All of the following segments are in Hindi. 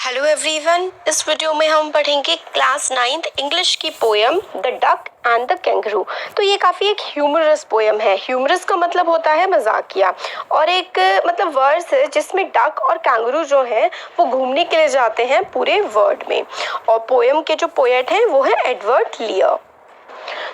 हेलो एवरीवन, इस वीडियो में हम पढ़ेंगे क्लास 9th इंग्लिश की poem the duck and the kangaroo. तो ये काफ़ी एक ह्यूमरस पोएम है। ह्यूमरस का मतलब होता है मजाकिया, और एक मतलब वर्ड्स है जिसमें डक और कैंगरू जो हैं वो घूमने के लिए जाते हैं पूरे वर्ल्ड में। और पोएम के जो पोएट हैं वो है एडवर्ड लियर।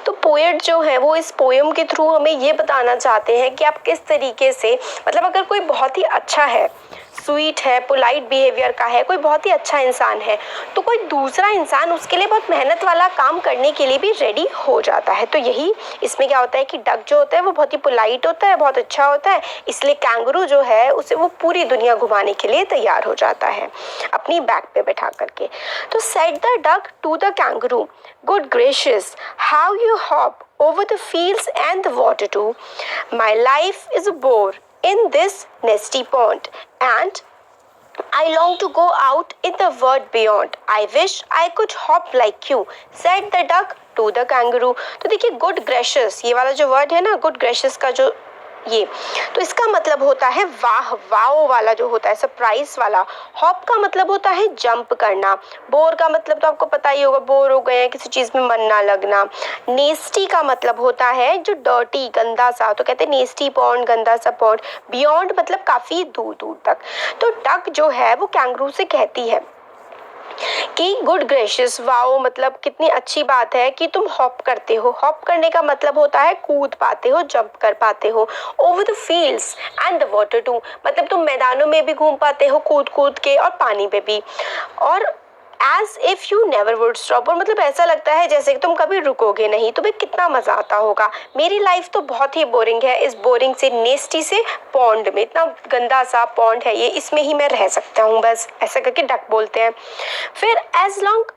तो पोएट जो है वो इस पोएम के थ्रू हमें ये बताना चाहते हैं कि आप किस तरीके से मतलब अगर कोई बहुत ही अच्छा है, स्वीट है, पोलाइट बिहेवियर का है, कोई बहुत ही अच्छा इंसान है, तो कोई दूसरा इंसान उसके लिए बहुत मेहनत वाला काम करने के लिए भी रेडी हो जाता है। तो यही इसमें क्या होता है कि डक जो होता है वो बहुत ही पोलाइट होता है, बहुत अच्छा होता है, इसलिए कैंगरू जो है उसे वो पूरी दुनिया घुमाने के लिए तैयार हो जाता है अपनी बैक पे बैठा करके। तो said the duck to the kangaroo, good gracious how you hop over the fields and the water too. My life is a bore in this nesty pond, and I long to go out in the world beyond. I wish I could hop like you, said the duck to the kangaroo. तो देखिए good gracious, ये वाला जो वर्ड है ना, good gracious का जो ये, तो इसका मतलब होता है वाह, वाओ वाला जो होता है, सरप्राइज वाला। हॉप का मतलब होता है जंप करना। बोर का मतलब तो आपको पता ही होगा, बोर हो गए हैं, किसी चीज में मन ना लगना। नेस्टी का मतलब होता है जो डर्टी, गंदा सा, तो कहते हैं नेस्टी पॉन्ड, गंदा सा पॉन्ड। बियॉन्ड मतलब काफी दूर दूर तक। तो डक जो है वो कैंगरू से कहती है कि गुड ग्रेशियस, वाओ मतलब कितनी अच्छी बात है कि तुम हॉप करते हो। हॉप करने का मतलब होता है कूद पाते हो, जंप कर पाते हो। Over the fields and the water too, मतलब तुम मैदानों में भी घूम पाते हो कूद कूद के, और पानी पे भी। और as if you never would stop, और मतलब ऐसा लगता है जैसे कि तुम कभी रुकोगे नहीं। तो भाई कितना मजा आता होगा। मेरी लाइफ तो बहुत ही बोरिंग है, इस बोरिंग से नेस्टी से पॉन्ड में, इतना गंदा सा पॉन्ड है ये, इसमें ही मैं रह सकता हूँ बस, ऐसा करके डक बोलते हैं। फिर एज लॉन्ग,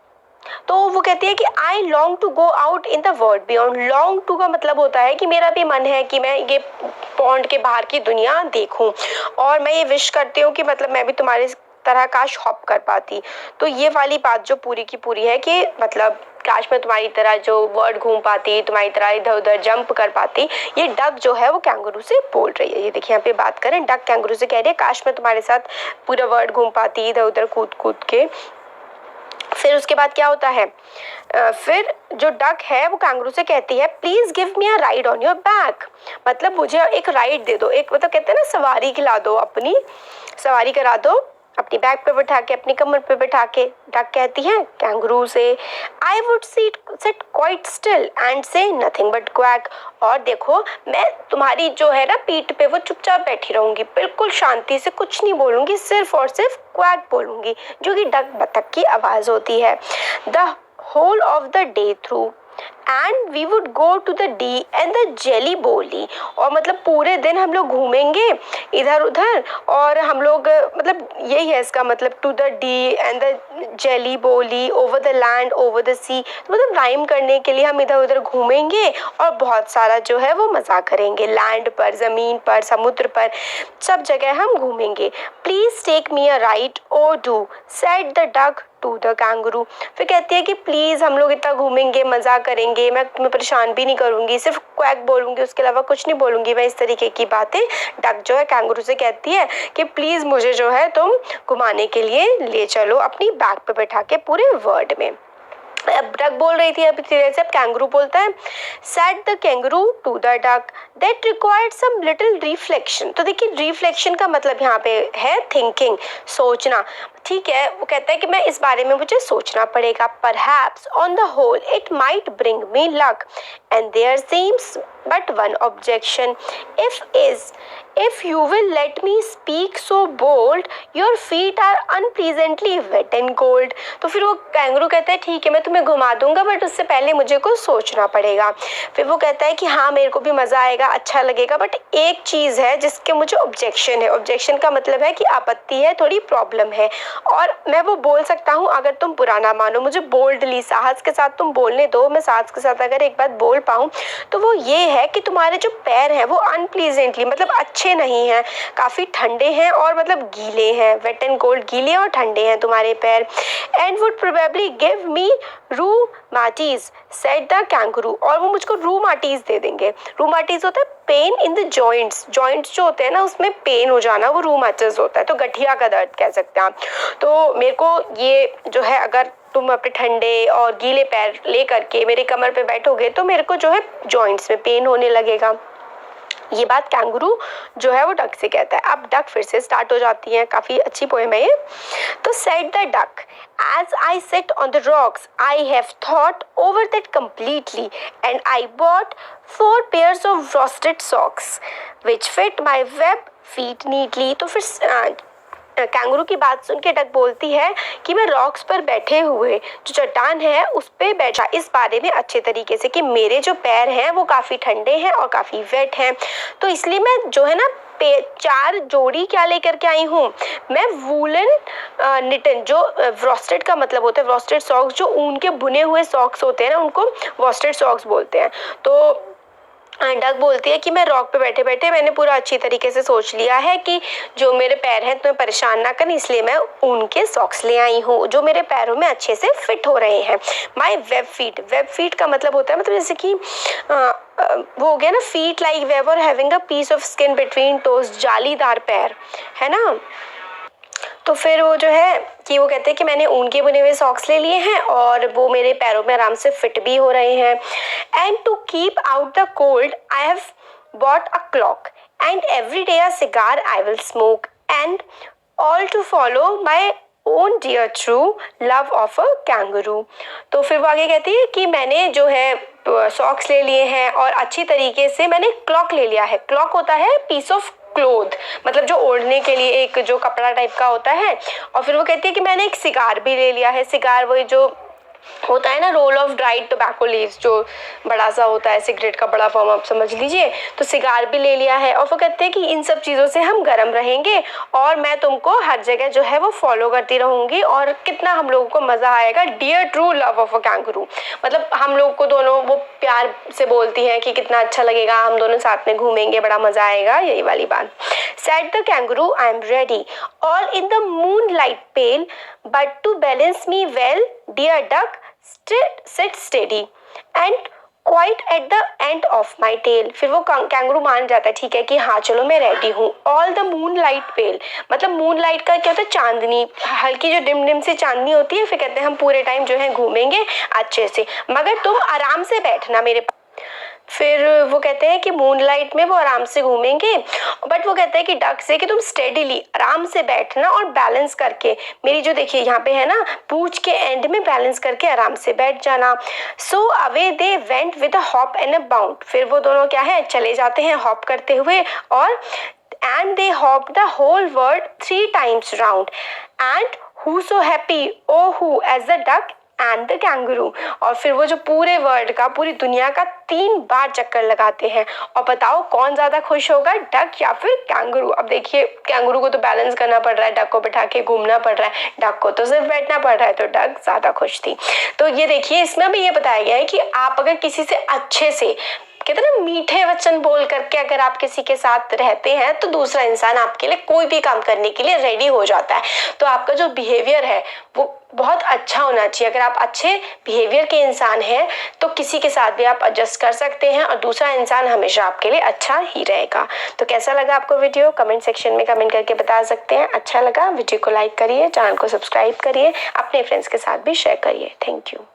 तो वो कहती है कि I long to go out in the world beyond. Long to का मतलब होता है कि मेरा भी मन है कि मैं ये पॉन्ड के बाहर की दुनिया देखूं, और मैं ये विश करती हूँ कि मतलब मैं भी तुम्हारे तरह काश हॉप कर पाती। तो ये वाली बात जो पूरी की पूरी है कि मतलब काश मैं तुम्हारी तरह जो वर्ड घूम पाती, तुम्हारी तरह इधर उधर जंप कर पाती, ये डक जो है वो कैंगरू से बोल रही है। ये देखिए यहाँ पे बात करें, डक कैंगरू से कह रही है काश मैं तुम्हारे साथ पूरा वर्ड घूम पाती, इधर उधर कूद कूद के। फिर उसके बाद क्या होता है, फिर जो डक है वो कैंगरू से कहती है please give me a ride on your back, मतलब मुझे एक राइड दे दो, एक मतलब कहते हैं ना सवारी खिला दो, अपनी सवारी करा दो अपनी बैक पे बैठा के, अपनी कमर पे बैठा के। डक कहती है कैंगरू से I would sit quite still and से नथिंग बट क्वैक, और देखो मैं तुम्हारी जो है ना पीठ पे वो चुपचाप बैठी रहूंगी, बिल्कुल शांति से कुछ नहीं बोलूंगी, सिर्फ और सिर्फ क्वैक बोलूंगी, जो कि डक बतख की आवाज होती है। The whole of the day through and we would go to the Dee and the Jelly Bo Lee, और मतलब पूरे दिन हम लोग घूमेंगे इधर उधर, और हम लोग मतलब यही है इसका मतलब, to the Dee and the Jelly Bo Lee, over the land over the sea, मतलब राइम करने के लिए हम इधर उधर घूमेंगे और बहुत सारा जो है वो मजा करेंगे। लैंड पर, जमीन पर, समुद्र पर, सब जगह हम घूमेंगे। Please take me a ride O do, said the duck to the kangaroo. फिर कहती है कि प्लीज हम लोग इतना घूमेंगे, मजा करेंगे, मैं तुम्हें परेशान भी नहीं करूंगी, सिर्फ क्वैक बोलूंगी, उसके अलावा कुछ नहीं बोलूंगी मैं, इस तरीके की बातें डक जो है कैंगरू से कहती है कि प्लीज मुझे जो है तुम घुमाने के लिए ले चलो अपनी बैक पे बैठा के पूरे वर्ल्ड में। अब डक बोल रही थी, अभी धीरे से अब कैंगरू बोलता है said the kangaroo to the duck that required some little reflection. तो देखिए रिफ्लेक्शन का मतलब यहाँ पे है थिंकिंग, सोचना। ठीक है, वो कहता है कि मैं इस बारे में मुझे सोचना पड़ेगा। Perhaps on the whole it might bring me luck and there seems but one objection, if you will let me speak so bold your feet are unpleasantly wet and cold। तो फिर वो कैंगरू कहता है ठीक है मैं तुम्हें घुमा दूंगा, बट उससे पहले मुझे कुछ सोचना पड़ेगा। फिर वो कहता है कि हाँ मेरे को भी मजा आएगा, अच्छा लगेगा, बट एक चीज है जिसके मुझे ऑब्जेक्शन है। ऑब्जेक्शन का मतलब है कि आपत्ति है, थोड़ी प्रॉब्लम है, और मैं वो बोल सकता हूँ अगर तुम बुरा ना मानो, मुझे बोल्डली साहस के साथ तुम बोलने दो, मैं साहस के साथ अगर एक बात बोल पाऊँ तो वो ये है कि तुम्हारे जो पैर हैं वो अनप्लीजेंटली मतलब अच्छे नहीं हैं, काफ़ी ठंडे हैं और मतलब गीले हैं, वेट एंड कोल्ड, गीले और ठंडे हैं तुम्हारे पैर, and would probably give me rheumatiz said the kangaroo, और वो मुझको रूमाटीज दे देंगे। रूमाटीज होता है pain in the joints, joints जो होते हैं ना उसमें पेन हो जाना, वो रूमाटिस होता है, तो गठिया का दर्द कह सकते हैं आप। तो मेरे को ये जो है, अगर तुम अपने ठंडे और गीले पैर ले करके मेरे कमर पे बैठोगे तो मेरे को जो है जॉइंट्स में पेन होने लगेगा। ये बात कैंगरू जो है वो डक से कहता है। अब डक फिर से स्टार्ट हो जाती है, काफ़ी अच्छी पोएम है ये। तो said the duck, as I sit on the rocks, I have thought over that completely, and I bought 4 pairs of frosted socks, which fit my web feet neatly। तो फिर कैंगरू की बात सुन के डक बोलती है कि मैं रॉक्स पर बैठे हुए जो चट्टान है उस पे बैठा इस बारे में अच्छे तरीके से कि मेरे जो पैर हैं वो काफ़ी ठंडे हैं और काफ़ी वेट हैं, तो इसलिए मैं जो है ना 4 जोड़ी क्या लेकर के आई हूँ, मैं वूलन निटन, जो वॉस्टेड का मतलब होता है, वॉस्टेड सॉक्स, जो ऊन के बुने हुए सॉक्स होते हैं ना उनको वॉस्टेड सॉक्स बोलते हैं। तो डक बोलती है कि मैं रॉक पे बैठे बैठे मैंने पूरा अच्छी तरीके से सोच लिया है कि जो मेरे पैर हैं तुम्हें परेशान ना करें, इसलिए मैं ऊन के सॉक्स ले आई हूँ जो मेरे पैरों में अच्छे से फिट हो रहे हैं। माई वेब फीट, वेब फीट का मतलब होता है मतलब जैसे कि वो हो गया ना, फीट लाइक वेब और having a piece of skin between toes, जालीदार पैर है ना। तो फिर वो जो है कि वो कहते हैं कि मैंने ऊन के बुने हुए सॉक्स ले लिए हैं और वो मेरे पैरों में आराम से फिट भी हो रहे हैं। And to keep out the cold I have bought a cloak, and every day a cigar I will smoke, and all to follow my own dear true love of a kangaroo. तो फिर वो आगे कहती है कि मैंने जो है सॉक्स ले लिए हैं और अच्छी तरीके से मैंने क्लॉक ले लिया है। क्लॉक होता है पीस ऑफ क्लोथ, मतलब जो ओढ़ने के लिए एक जो कपड़ा टाइप का होता है। और फिर वो कहती है कि मैंने एक सिगार भी ले लिया है। सिगार वही जो होता है ना, roll of dried tobacco leaves, जो बड़ा सा होता है, सिगरेट का बड़ा फॉर्म आप समझ लीजिए। तो सिगार भी ले लिया है और वो कहते हैं कि इन सब चीज़ों से हम गर्म रहेंगे और मैं तुमको हर जगह जो है वो फॉलो करती रहूँगी और कितना हम लोगों को मज़ा आएगा। Dear true love of a kangaroo, मतलब हम लोग को दोनों वो प्यार से बोलती हैं कि कितना अच्छा लगेगा, हम दोनों साथ में घूमेंगे, बड़ा मज़ा आएगा, यही वाली बात। Said the kangaroo, I am ready, all in the moonlight pale, but to balance me well, dear duck, sit steady, and quite at the end of my tail। फिर वो कैंगरू मान जाता है, ठीक है कि हाँ चलो मैं रेडी हूँ। ऑल द मून लाइट पेल, मतलब मून लाइट का क्या होता है, चांदनी, हल्की जो डिम डिम सी चांदनी होती है। फिर कहते हैं हम पूरे टाइम जो है घूमेंगे अच्छे से, मगर तुम आराम से बैठना मेरे। फिर वो कहते हैं कि मूनलाइट में वो आराम से घूमेंगे, बट वो कहते हैं कि डक से कि तुम स्टेडीली आराम से बैठना और बैलेंस करके, मेरी जो देखिए यहाँ पे है ना पूंछ के एंड में बैलेंस करके आराम से बैठ जाना। So away they went with a hop and a bound, फिर वो दोनों क्या है चले जाते हैं हॉप करते हुए, और and they hopped the whole world 3 times round, and who so happy, oh who, as the duck and the kangaroo। और फिर वो जो पूरे वर्ल्ड का, पूरी दुनिया का 3 बार चक्कर लगाते हैं, और बताओ कौन ज़्यादा खुश होगा, डक या फिर कैंगरू। अब देखिए कैंगरू को तो बैलेंस करना पड़ रहा है, डक को बिठा के घूमना पड़ रहा है, डक को तो सिर्फ बैठना पड़ रहा है, तो डक ज़्यादा खुश थी। तो ये देखिए इसमें हमें ये बताया गया है कि आप अगर किसी से अच्छे से, कहते हैं ना मीठे वचन बोल करके अगर आप किसी के साथ रहते हैं तो दूसरा इंसान आपके लिए कोई भी काम करने के लिए रेडी हो जाता है। तो आपका जो बिहेवियर है वो बहुत अच्छा होना चाहिए। अगर आप अच्छे बिहेवियर के इंसान हैं तो किसी के साथ भी आप एडजस्ट कर सकते हैं और दूसरा इंसान हमेशा आपके लिए अच्छा ही रहेगा। तो कैसा लगा आपको वीडियो, कमेंट सेक्शन में कमेंट करके बता सकते हैं। अच्छा लगा वीडियो को लाइक करिए, चैनल को सब्सक्राइब करिए, अपने फ्रेंड्स के साथ भी शेयर करिए। Thank you.